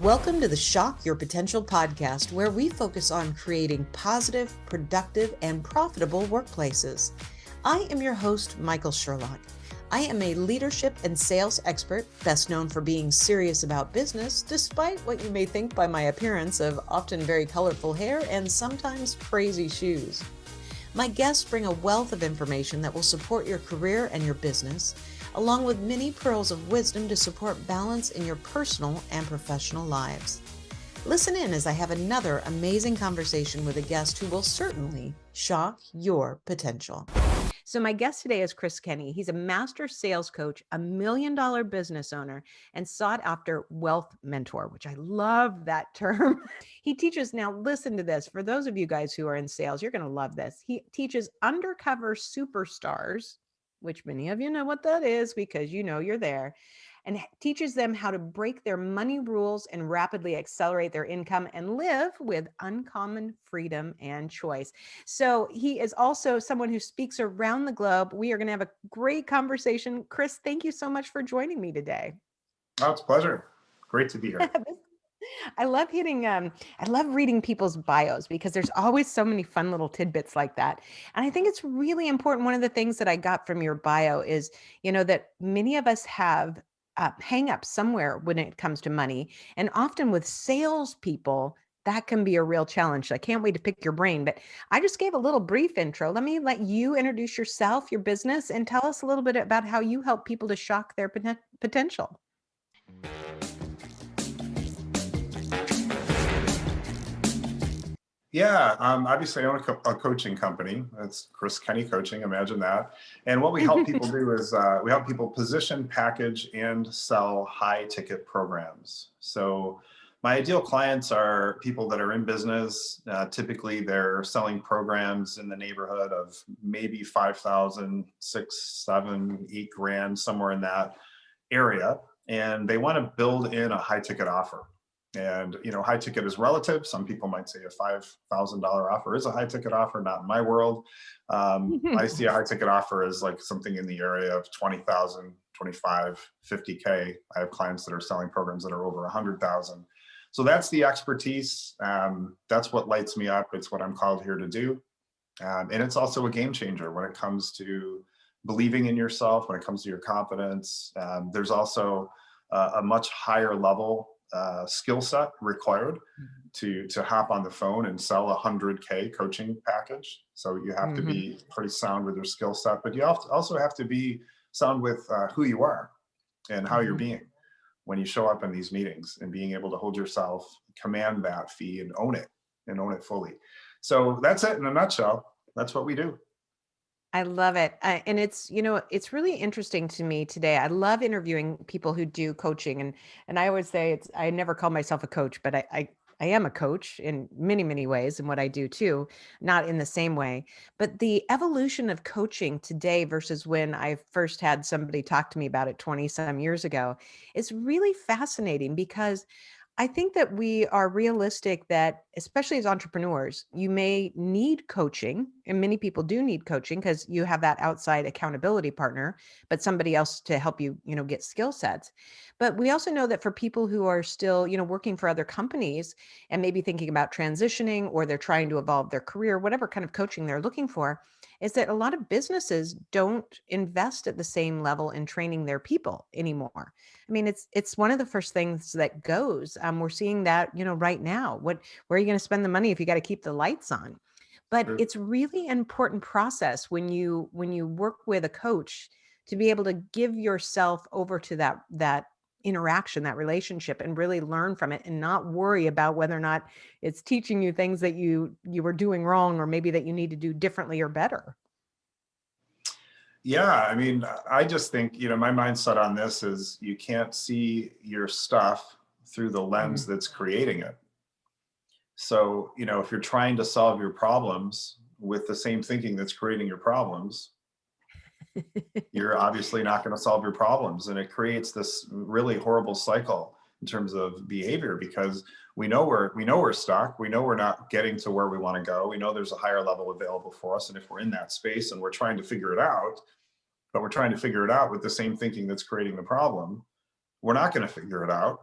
Welcome to the Shock Your Potential podcast, where we focus on creating positive, productive, and profitable workplaces. I am your host, Michael Sherlock. I am a leadership and sales expert, best known for being serious about business, despite what you may think by my appearance of often very colorful hair and sometimes crazy shoes. My guests bring a wealth of information that will support your career and your business, along with many pearls of wisdom to support balance in your personal and professional lives. Listen in as I have another amazing conversation with a guest who will certainly shock your potential. So my guest today is Kenney. He's a master sales coach, a $1 million business owner, and sought after wealth mentor, which I love that term. He teaches, now listen to this, for those of you guys who are in sales, you're going to love this. He teaches undercover superstars, which many of you know what that is because you know you're there, and teaches them how to break their money rules and rapidly accelerate their income and live with uncommon freedom and choice. So he is also someone who speaks around the globe. We are going to have a great conversation. Chris, thank you so much for joining me today. Oh, it's a pleasure. Great to be here. I love reading people's bios because there's always so many fun little tidbits like that. And I think it's really important. One of the things that I got from your bio is, that many of us have hang up somewhere when it comes to money. And often with salespeople, that can be a real challenge. I can't wait to pick your brain, but I just gave a little brief intro. Let me let you introduce yourself, your business, and tell us a little bit about how you help people to shock their potential. Yeah, obviously I own a coaching company. It's Kenney Coaching, imagine that. And what we help people do is we help people position, package, and sell high ticket programs. So my ideal clients are people that are in business. Typically they're selling programs in the neighborhood of maybe 5,000, 6, 7, 8 grand, somewhere in that area. And they want to build in a high ticket offer. And, high ticket is relative. Some people might say a $5,000 offer is a high ticket offer, not in my world. I see a high ticket offer as like something in the area of 20,000, 25, 50K. I have clients that are selling programs that are over 100,000. So that's the expertise. That's what lights me up. It's what I'm called here to do. And it's also a game changer when it comes to believing in yourself, when it comes to your confidence. There's also a much higher level skill set required to hop on the phone and sell a 100K coaching package. So you have to be pretty sound with your skill set, but you also have to be sound with who you are and how you're being when you show up in these meetings, and being able to hold yourself, command that fee, and own it fully. So that's it in a nutshell. That's what we do. I love it. And it's really interesting to me today. I love interviewing people who do coaching. And I always say I never call myself a coach, but I am a coach in many, many ways in what I do too, not in the same way. But the evolution of coaching today versus when I first had somebody talk to me about it 20 some years ago is really fascinating because I think that we are realistic that, especially as entrepreneurs, you may need coaching, and many people do need coaching because you have that outside accountability partner, but somebody else to help you, get skill sets. But we also know that for people who are still, working for other companies and maybe thinking about transitioning, or they're trying to evolve their career, whatever kind of coaching they're looking for, is that a lot of businesses don't invest at the same level in training their people anymore. I mean, it's one of the first things that goes. We're seeing that, right now. Where are you going to spend the money if you got to keep the lights on? But Sure. it's really an important process when you work with a coach to be able to give yourself over to that interaction, that relationship, and really learn from it, and not worry about whether or not it's teaching you things that you were doing wrong, or maybe that you need to do differently or better. Yeah, I mean, I just think, my mindset on this is you can't see your stuff through the lens that's creating it. So, if you're trying to solve your problems with the same thinking that's creating your problems, you're obviously not going to solve your problems. And it creates this really horrible cycle in terms of behavior, because we know we're stuck. We know we're not getting to where we want to go. We know there's a higher level available for us. And if we're in that space and we're trying to figure it out, but we're trying to figure it out with the same thinking that's creating the problem, we're not going to figure it out.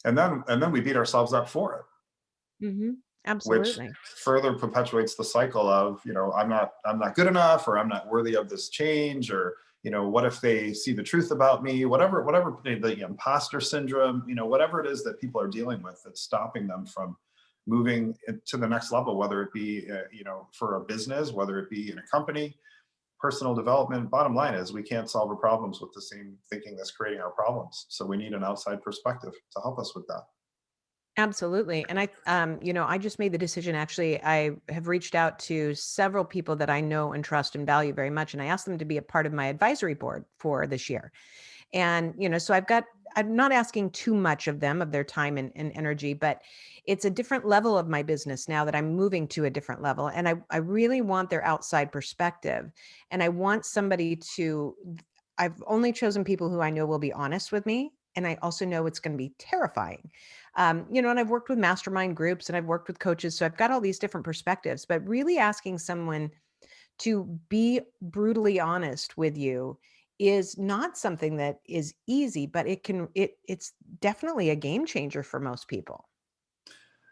and then we beat ourselves up for it, Mm-hmm. which Absolutely. further perpetuates the cycle of, I'm not good enough, or I'm not worthy of this change, or what if they see the truth about me, whatever the imposter syndrome, whatever it is that people are dealing with that's stopping them from moving to the next level, whether it be for a business, whether it be in a company, personal development. Bottom line is, we can't solve our problems with the same thinking that's creating our problems, so we need an outside perspective to help us with that. Absolutely. And I just made the decision. Actually, I have reached out to several people that I know and trust and value very much. And I asked them to be a part of my advisory board for this year. And, so I'm not asking too much of them, of their time and energy, but it's a different level of my business now that I'm moving to a different level. And I really want their outside perspective. And I want I've only chosen people who I know will be honest with me. And I also know it's going to be terrifying. And I've worked with mastermind groups and I've worked with coaches. So I've got all these different perspectives, but really asking someone to be brutally honest with you is not something that is easy, but it's definitely a game changer for most people.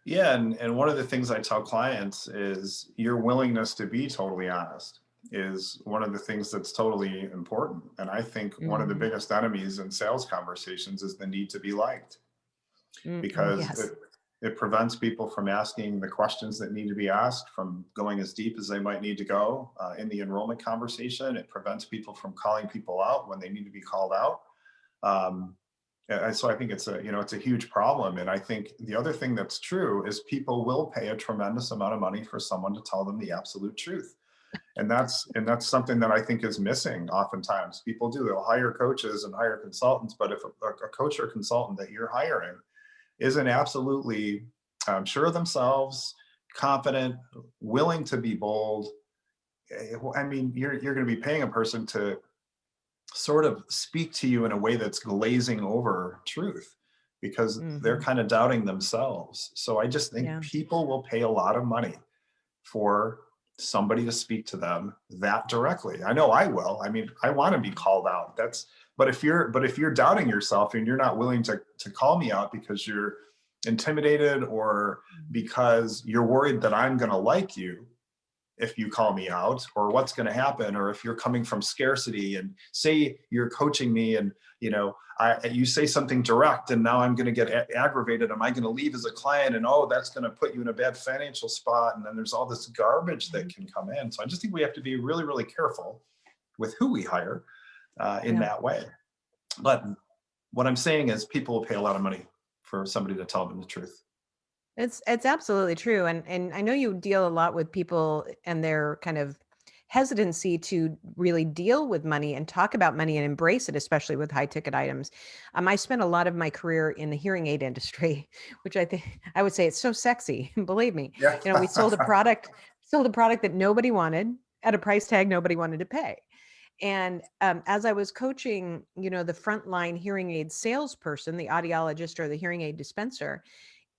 Yeah, and one of the things I tell clients is your willingness to be totally honest is one of the things that's totally important. And I think one of the Mhm. biggest enemies in sales conversations is the need to be liked, Oh, because yes. it prevents people from asking the questions that need to be asked, from going as deep as they might need to go in the enrollment conversation. It prevents people from calling people out when they need to be called out. Um, so I think it's a huge problem. And I think the other thing that's true is people will pay a tremendous amount of money for someone to tell them the absolute truth. And that's something that I think is missing oftentimes. People do, they'll hire coaches and hire consultants, but if a coach or consultant that you're hiring isn't absolutely sure of themselves, confident, willing to be bold, I mean, you're going to be paying a person to sort of speak to you in a way that's glazing over truth, because they're Hmm. kind of doubting themselves. So I just think Yeah. people will pay a lot of money for somebody to speak to them that directly. I know I will. I mean, I want to be called out. But if you're doubting yourself and you're not willing to call me out because you're intimidated, or because you're worried that I'm going to like you if you call me out, or what's going to happen, or if you're coming from scarcity and say you're coaching me, and you say something direct, and now I'm going to get aggravated, am I going to leave as a client, and oh, that's going to put you in a bad financial spot, and then there's all this garbage that Mhm. can come in. So I just think we have to be really, really careful with who we hire in Yeah. that way. But what I'm saying is, people will pay a lot of money for somebody to tell them the truth. It's absolutely true. And I know you deal a lot with people and their kind of hesitancy to really deal with money and talk about money and embrace it, especially with high ticket items. I spent a lot of my career in the hearing aid industry, which I think I would say it's so sexy. Believe me, Yeah. we sold a product that nobody wanted at a price tag nobody wanted to pay. And as I was coaching, the frontline hearing aid salesperson, the audiologist or the hearing aid dispenser,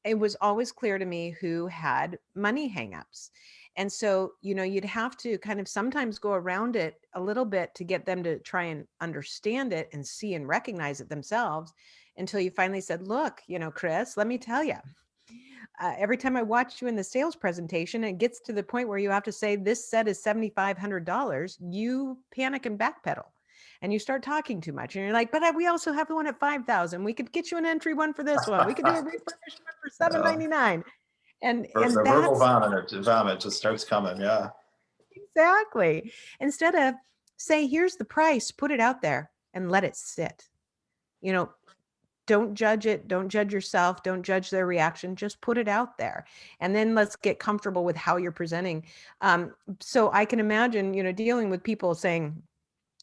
it was always clear to me who had money hangups. And so, you'd have to kind of sometimes go around it a little bit to get them to try and understand it and see and recognize it themselves, until you finally said, look, Chris, let me tell you, every time I watch you in the sales presentation, it gets to the point where you have to say, this set is $7,500. You panic and backpedal. And you start talking too much, and you're like, but we also have the one at 5,000. We could get you an entry one for this one. We could do a refurbished one for Yeah. 799. And The verbal that's vomit just starts coming. Yeah. exactly, instead of say, here's the price, put it out there and let it sit. You know, don't judge it. Don't judge yourself. Don't judge their reaction. Just put it out there. And then let's get comfortable with how you're presenting. So I can imagine, dealing with people saying,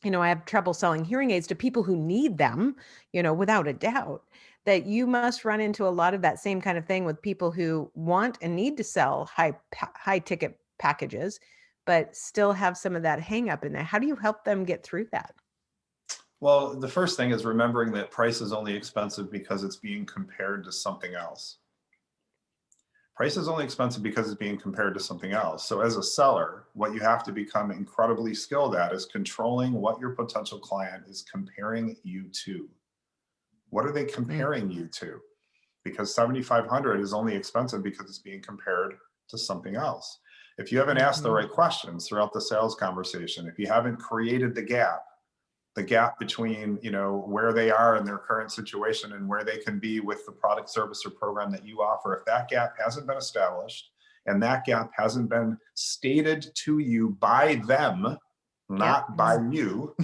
I have trouble selling hearing aids to people who need them, without a doubt, that you must run into a lot of that same kind of thing with people who want and need to sell high ticket packages, but still have some of that hang up in there. How do you help them get through that? Well, the first thing is remembering that price is only expensive because it's being compared to something else. Price is only expensive because it's being compared to something else. So as a seller, what you have to become incredibly skilled at is controlling what your potential client is comparing you to. What are they Mm, comparing you to? because 7,500 is only expensive because it's being compared to something else. If you haven't asked the right questions throughout the sales conversation, if you haven't created the gap between, you know, where they are in their current situation and where they can be with the product, service, or program that you offer, if that gap hasn't been established and that gap hasn't been stated to you by them, not by you,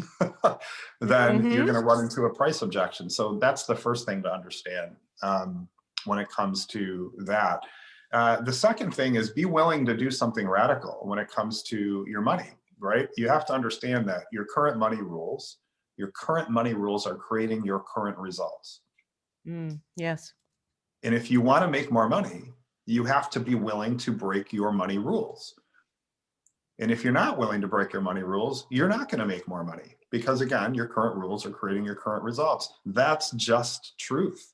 then you're going to run into a price objection. So that's the first thing to understand when it comes to that. The second thing is be willing to do something radical when it comes to your money, right? You have to understand that your current money rules are creating your current results. Yes. And if you want to make more money, you have to be willing to break your money rules. And if you're not willing to break your money rules, you're not going to make more money because, again, your current rules are creating your current results. That's just truth.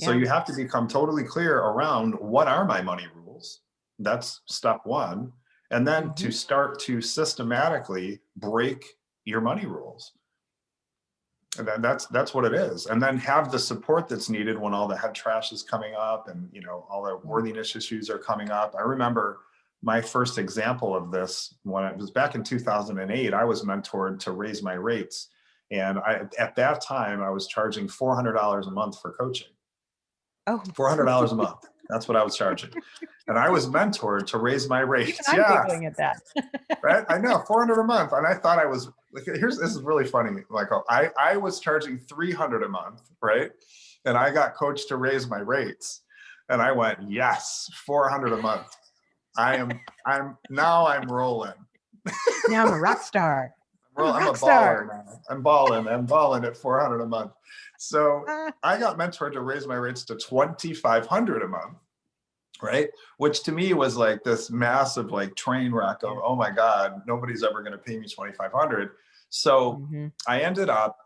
So you have to become totally clear around what are my money rules. That's step one. And then to start to systematically break your money rules. And that's what it is. And then have the support that's needed when all the head trash is coming up and, you know, all the worthiness issues are coming up. I remember my first example of this when it was back in 2008. I was mentored to raise my rates. And at that time, I was charging $400 a month for coaching. Oh, $400 a month. That's what I was charging. And I was mentored to raise my rates. Even I'm giggling at that. Right? I know, $400 a month. And I thought I was, like, this is really funny, Michael. I was charging $300 a month, right? And I got coached to raise my rates. And I went, yes, $400 a month. I'm rolling. Now I'm a rock star. I'm a baller now. I'm balling at $400 a month. So I got mentored to raise my rates to $2,500 a month, right? Which to me was like this massive like train wreck of, oh my God, nobody's ever going to pay me $2,500. So I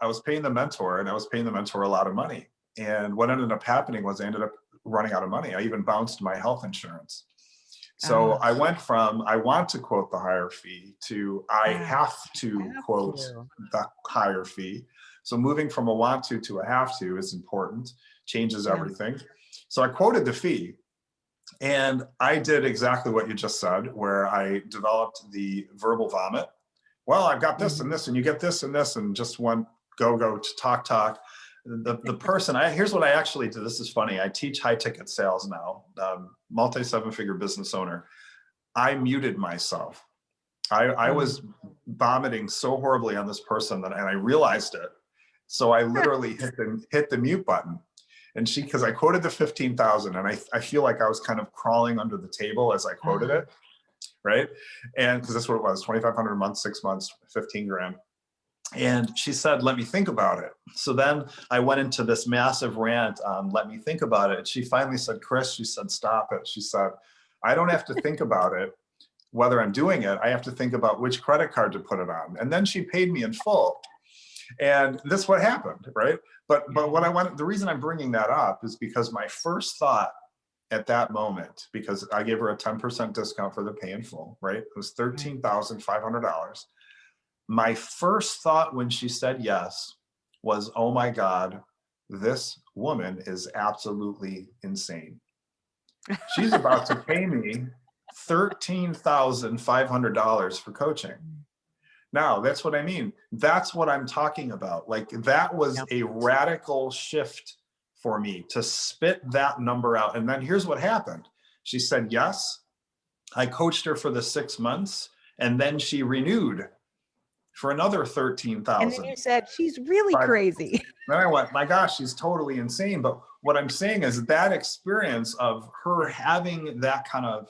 was paying the mentor, and I was paying the mentor a lot of money. And what ended up happening was I ended up running out of money. I even bounced my health insurance. So I went from, I want to quote the higher fee to I have to quote the higher fee. So moving from a want to a have to is important, changes everything. So I quoted the fee, and I did exactly what you just said, where I developed the verbal vomit. Well, I've got this and this, and you get this and this, and just one go to talk. The person, here's what I actually do. This is funny. I teach high ticket sales now, multi 7-figure business owner. I muted myself. I was vomiting so horribly on this person and I realized it. So I literally hit the mute button. And because I quoted the 15,000, and I feel like I was kind of crawling under the table as I quoted it, right? And because that's what it was, 2,500 a month, 6 months, 15 grand. And she said, let me think about it. So then I went into this massive rant on let me think about it. She finally said, Chris, she said, stop it. She said, I don't have to think about it, whether I'm doing it. I have to think about which credit card to put it on. And then she paid me in full. And this is what happened, right? But the reason I'm bringing that up is because my first thought at that moment, because I gave her a 10% discount for the pay in full, right? It was $13,500. My first thought when she said yes was, oh my God, this woman is absolutely insane. She's about to pay me $13,500 for coaching. Now, that's what I mean. That's what I'm talking about. Like, that was a radical shift for me to spit that number out. And then here's what happened. She said yes. I coached her for the 6 months, and then she renewed for another 13,000. And then you said, she's really crazy. Then I went, my gosh, she's totally insane. But what I'm saying is that experience of her having that kind of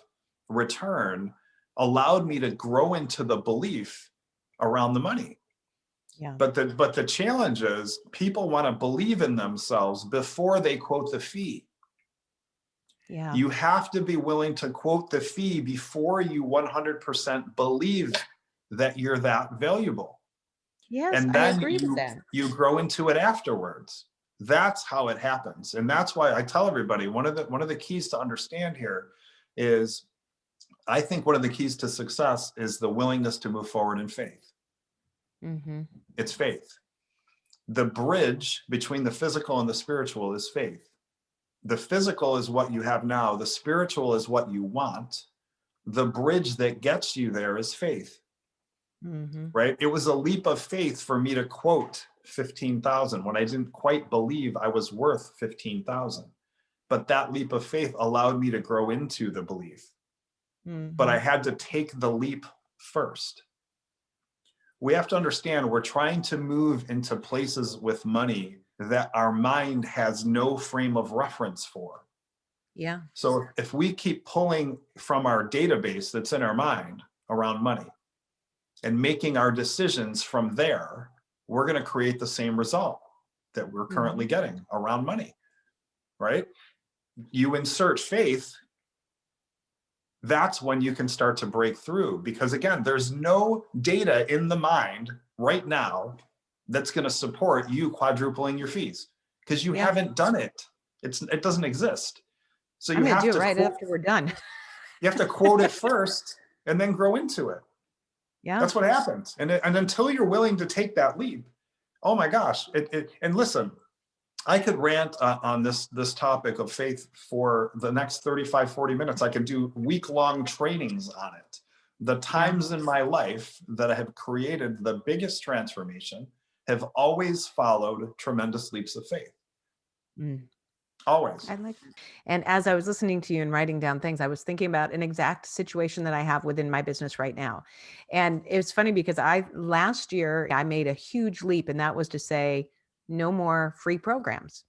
return allowed me to grow into the belief around the money. Yeah. But the challenge is people want to believe in themselves before they quote the fee. Yeah. You have to be willing to quote the fee before you 100% believe that you're that valuable. Yes, and then I agree with that. You grow into it afterwards. That's how it happens. And that's why I tell everybody one of the keys to understand here is, I think one of the keys to success is the willingness to move forward in faith. It's faith. The bridge between the physical and the spiritual is faith. The physical is what you have now. The spiritual is what you want. The bridge that gets you there is faith, right? It was a leap of faith for me to quote 15,000 when I didn't quite believe I was worth 15,000. But that leap of faith allowed me to grow into the belief. But I had to take the leap first. We have to understand we're trying to move into places with money that our mind has no frame of reference for. Yeah. So if we keep pulling from our database that's in our mind around money and making our decisions from there, we're going to create the same result that we're currently getting around money, right? You insert faith, that's when you can start to break through, because again, there's no data in the mind right now that's going to support you quadrupling your fees because you haven't done it. It doesn't exist. So you I'm going to have do it to right quote, after we're done. you have to quote it first and then grow into it. Yeah. That's what happens. And until you're willing to take that leap, oh my gosh. And listen, I could rant on this topic of faith for the next 35, 40 minutes. I could do week-long trainings on it. The times in my life that I have created the biggest transformation have always followed tremendous leaps of faith. Always. I like that. And as I was listening to you and writing down things, I was thinking about an exact situation that I have within my business right now. And it's funny because last year I made a huge leap, and that was to say no more free programs.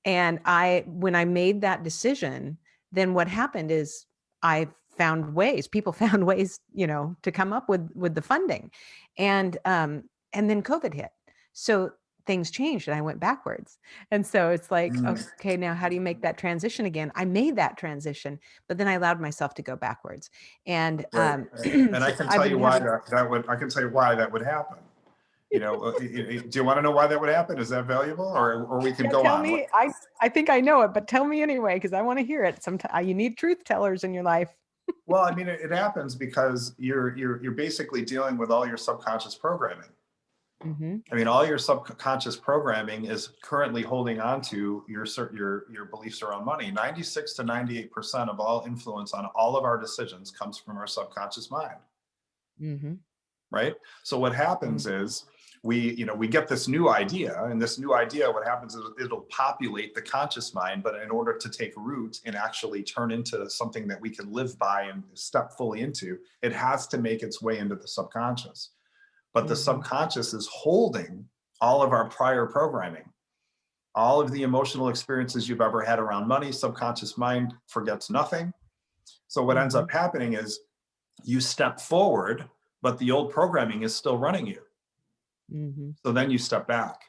And when I made that decision, then what happened is people found ways, to come up with the funding. And then COVID hit. So things changed and I went backwards. And so it's like, okay, now how do you make that transition again? I made that transition, but then I allowed myself to go backwards. And, and I can tell you why I can tell you why that would happen. Do you want to know why that would happen? Is that valuable, or we can go tell on? Me, I think I know it, but tell me anyway, because I want to hear it. Sometimes you need truth tellers in your life. Well, I mean, it happens because you're basically dealing with all your subconscious programming. I mean, all your subconscious programming is currently holding on to your beliefs around money. 96 to 98% of all influence on all of our decisions comes from our subconscious mind. Right? So what happens is we get this new idea, and this new idea, what happens is it'll populate the conscious mind, but in order to take root and actually turn into something that we can live by and step fully into, it has to make its way into the subconscious. But the subconscious is holding all of our prior programming, all of the emotional experiences you've ever had around money. Subconscious mind forgets nothing. So what ends up happening is you step forward, but the old programming is still running you. So then you step back,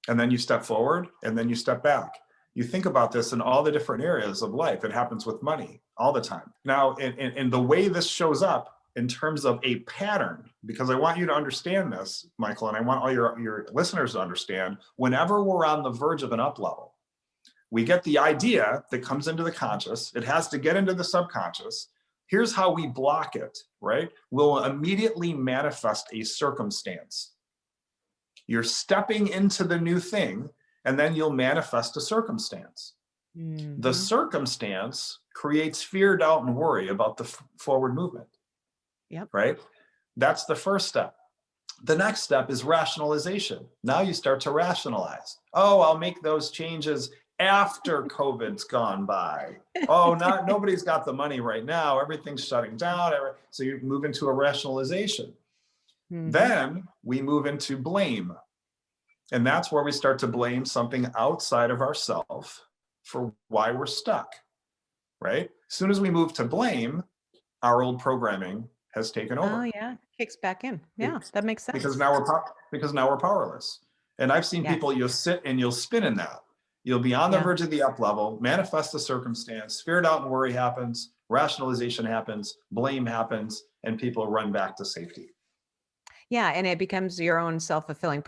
and then you step forward, and then you step back. You think about this in all the different areas of life. It happens with money all the time. Now, in the way this shows up in terms of a pattern, because I want you to understand this, Michael, and I want all your listeners to understand, whenever we're on the verge of an up level, we get the idea that comes into the conscious, it has to get into the subconscious. Here's how we block it, right? We'll immediately manifest a circumstance. You're stepping into the new thing, and then you'll manifest a circumstance. The circumstance creates fear, doubt, and worry about the forward movement. Right? That's the first step. The next step is rationalization. Now you start to rationalize. Oh, I'll make those changes after COVID's gone by. Oh, nobody's got the money right now. Everything's shutting down. So you move into a rationalization. Then we move into blame. And that's where we start to blame something outside of ourselves for why we're stuck, right? As soon as we move to blame, our old programming has taken over. Oh yeah, kicks back in. Yeah, that makes sense. Because now we're powerless. And I've seen people, you'll sit and you'll spin in that. You'll be on the verge of the up level, manifest the circumstance, fear, doubt, and worry happens, rationalization happens, blame happens, and people run back to safety. Yeah, and it becomes your own self-fulfilling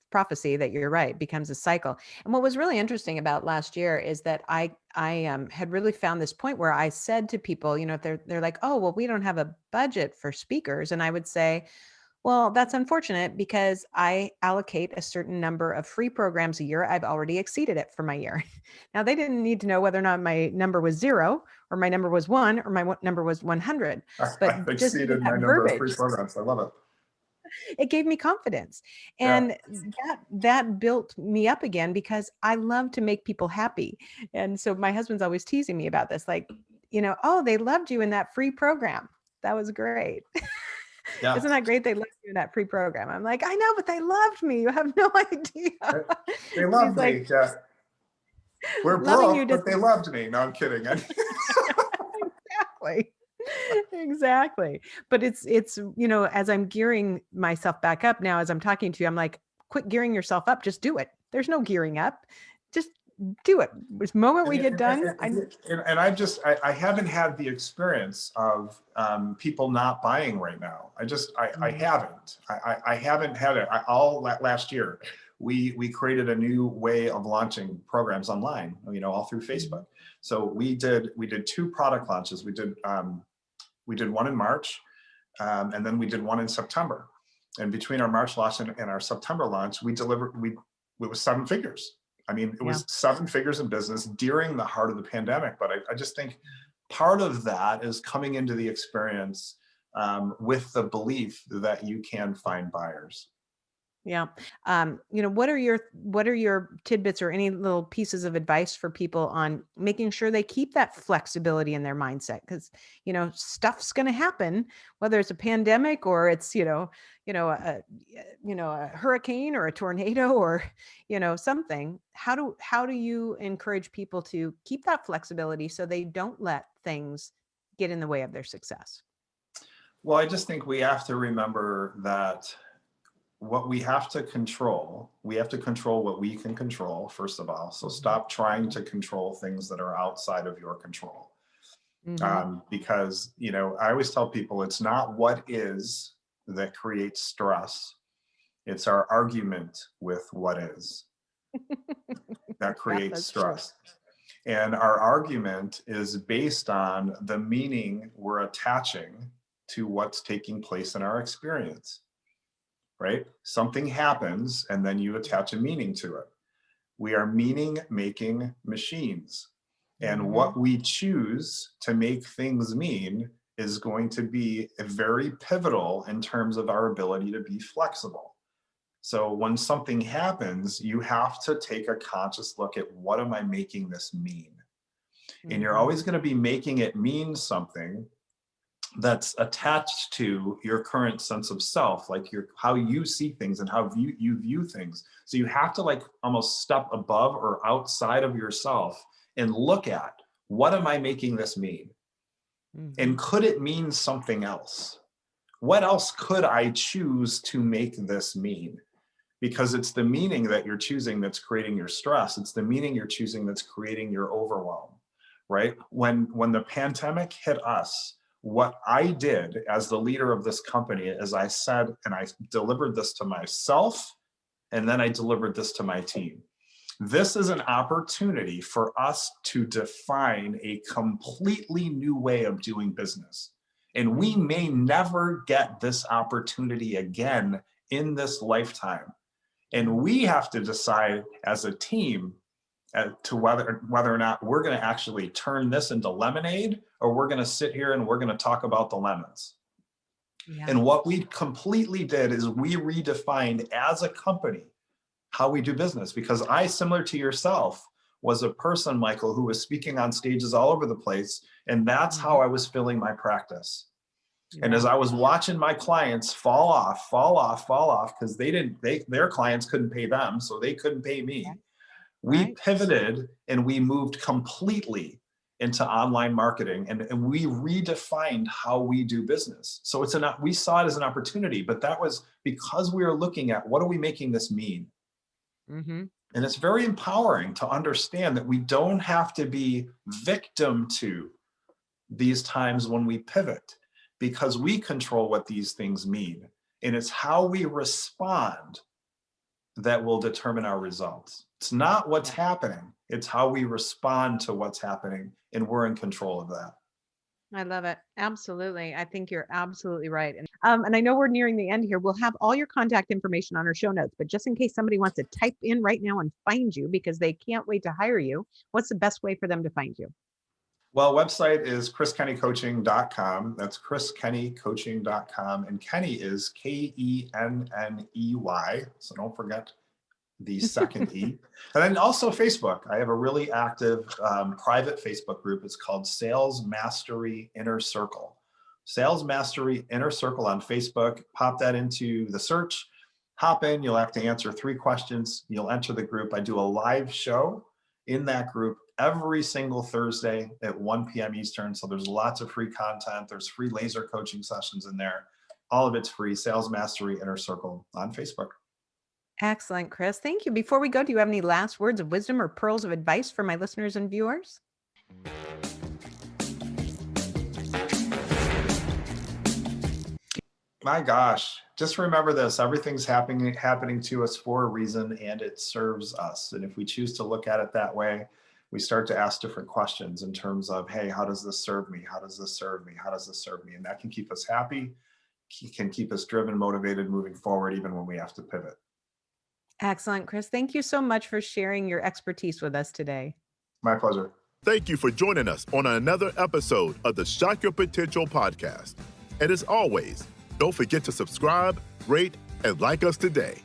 prophecy that you're right, becomes a cycle. And what was really interesting about last year is that I had really found this point where I said to people, if they're like, oh, well, we don't have a budget for speakers. And I would say, Well, that's unfortunate because I allocate a certain number of free programs a year. I've already exceeded it for my year. Now, they didn't need to know whether or not my number was 0 or my number was 1 or my number was 100. I've But just even exceeded that my number of free verbiage, programs. I love it. it gave me confidence. Yeah. And that built me up again because I love to make people happy. And so my husband's always teasing me about this, like, oh, they loved you in that free program. That was great. Yeah. Isn't that great? They loved you in that free program. I'm like, I know, but they loved me. You have no idea. They they And he's love like, me. Yeah. We're loving you broke, but doesn't they loved me. No, I'm kidding. exactly. Exactly. But it's, as I'm gearing myself back up now, as I'm talking to you, I'm like, quit gearing yourself up. Just do it. There's no gearing up. Just do it. This moment And, we and, get done, and I haven't had the experience of people not buying right now. I Mhm. haven't. I haven't had it. All last year, we created a new way of launching programs online, all through Mhm. Facebook. So we did two product launches. We did one in March, and then we did one in September. And between our March launch and our September launch, it was seven figures. I mean, it Yeah. was seven figures in business during the heart of the pandemic. But I just think part of that is coming into the experience with the belief that you can find buyers. Yeah. What are your tidbits or any little pieces of advice for people on making sure they keep that flexibility in their mindset? Because, stuff's going to happen, whether it's a pandemic or it's, a hurricane or a tornado or, something. How do you encourage people to keep that flexibility so they don't let things get in the way of their success? Well, I just think we have to remember that what we have to control what we can control, first of all. So Mhm. stop trying to control things that are outside of your control. Mhm. Because, I always tell people it's not what is that creates stress, it's our argument with what is that Yeah, creates that's true. stress. And our argument is based on the meaning we're attaching to what's taking place in our experience, right? Something happens and then you attach a meaning to it. We are meaning making machines. And Mhm. what we choose to make things mean is going to be very pivotal in terms of our ability to be flexible. So when something happens, you have to take a conscious look at what am I making this mean? And you're Mhm. always going to be making it mean something that's attached to your current sense of self, like your how you see things and how you view things. So you have to like almost step above or outside of yourself and look at what am I making this mean? And Mhm. could it mean something else? What else could I choose to make this mean? Because it's the meaning that you're choosing that's creating your stress. It's the meaning you're choosing that's creating your overwhelm, right? When the pandemic hit us, what I did as the leader of this company is I said, and I delivered this to myself, and then I delivered this to my team. This is an opportunity for us to define a completely new way of doing business. And we Mhm. may never get this opportunity again in this lifetime. And Mhm. we have to decide as a team to whether or not we're going to actually turn this into lemonade or we're going to sit here and we're going to talk about the lemons. Yeah. And what we completely did is we redefined as a company how we do business, because I, similar to yourself, was a person, Michael, who was speaking on stages all over the place. And that's how Mhm. I was filling my practice. And as Yeah. I was watching my clients fall off, fall off, fall off, because their clients couldn't pay them, so they couldn't pay me. Right. We Right. pivoted and we moved completely into online marketing, and we redefined how we do business. So we saw it as an opportunity, but that was because we were looking at what are we making this mean? Mhm. And it's very empowering to understand that we don't have to be victim to these times when we pivot, because we control what these things mean. And it's how we respond that will determine our results. It's not what's Yeah. happening, it's how we respond to what's happening. And we're in control of that. I love it. Absolutely. I think you're absolutely right. And I know we're nearing the end here. We'll have all your contact information on our show notes, but just in case somebody wants to type in right now and find you because they can't wait to hire you, what's the best way for them to find you? Well, website is chriskenneycoaching.com. That's chriskenneycoaching.com. And Kenney is Kenney. So don't forget the second E. And then also Facebook. I have a really active private Facebook group. It's called Sales Mastery Inner Circle. Sales Mastery Inner Circle on Facebook. Pop that into the search. Hop in. You'll have to answer 3 questions. You'll enter the group. I do a live show in that group every single Thursday at 1 p.m. Eastern. So there's lots of free content. There's free laser coaching sessions in there. All of it's free. Sales Mastery Inner Circle on Facebook. Excellent, Chris. Thank you. Before we go, do you have any last words of wisdom or pearls of advice for my listeners and viewers? My gosh, just remember this. Everything's happening to us for a reason, and it serves us. And if we choose to look at it that way, we start to ask different questions in terms of, hey, how does this serve me? How does this serve me? How does this serve me? And that can keep us happy, can keep us driven, motivated, moving forward, even when we have to pivot. Excellent, Chris. Thank you so much for sharing your expertise with us today. My pleasure. Thank you for joining us on another episode of the Shock Your Potential podcast. And as always, don't forget to subscribe, rate, and like us today.